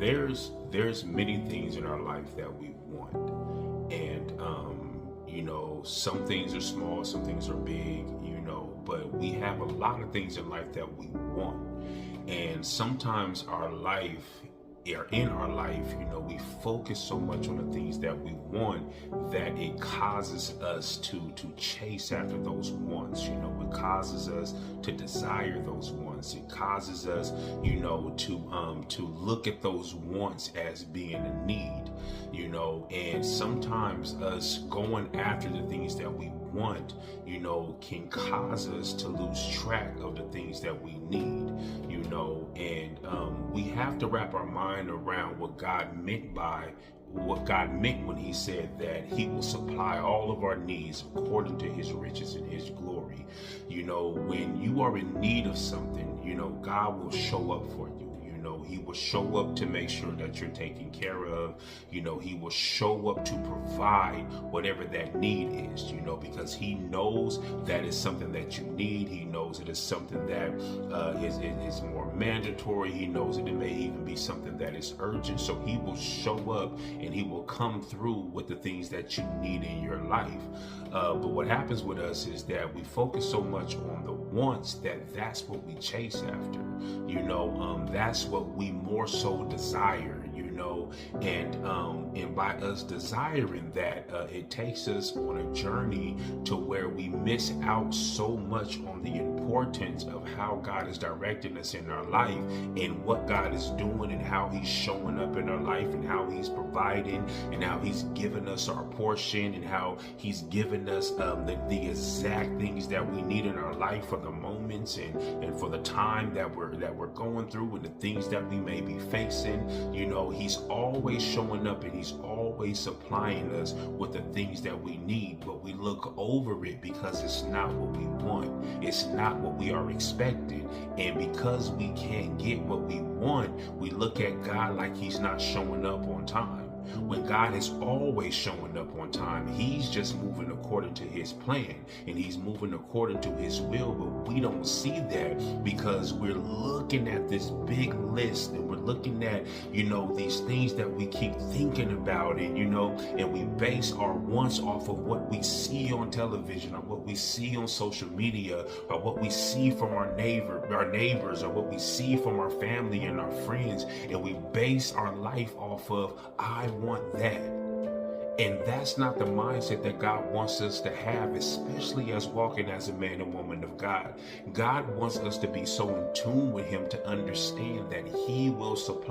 there's many things in our life that we want, and some things are small, some things are big, but we have a lot of things in life that we want, and sometimes in our life, we focus so much on the things that we want that it causes us to chase after those wants. It causes us to desire those wants. It causes us, to look at those wants as being a need, and sometimes us going after the things that we want, can cause us to lose track of the things that we need, and we have to wrap our mind around what God meant when he said that he will supply all of our needs according to his riches and his glory. When you are in need of something, God will show up for you. He will show up to make sure that you're taken care of. He will show up to provide whatever that need is, because he knows that it's something that you need. He knows it is something that is more mandatory. He knows that it may even be something that is urgent. So he will show up and he will come through with the things that you need in your life. But what happens with us is that we focus so much on the wants that's what we chase after. That's what we more so desire. And by us desiring that, it takes us on a journey to where we miss out so much on the importance of how God is directing us in our life and what God is doing and how he's showing up in our life and how he's providing and how he's given us our portion and how he's given us the exact things that we need in our life for the moments and for the time that we're going through and the things that we may be facing. He's always showing up and he's always supplying us with the things that we need, but we look over it because it's not what we want. It's not what we are expecting. And because we can't get what we want, we look at God like he's not showing up on time. When God is always showing up on time, he's just moving according to his plan and he's moving according to his will, but we don't see that because we're looking at this big list and we're looking at, these things that we keep thinking about and we base our wants off of what we see on television or what we see on social media or what we see from our neighbors or what we see from our family and our friends, and we base our life off of, I want that. And that's not the mindset that God wants us to have, especially as walking as a man and woman of God. God wants us to be so in tune with him to understand that he will supply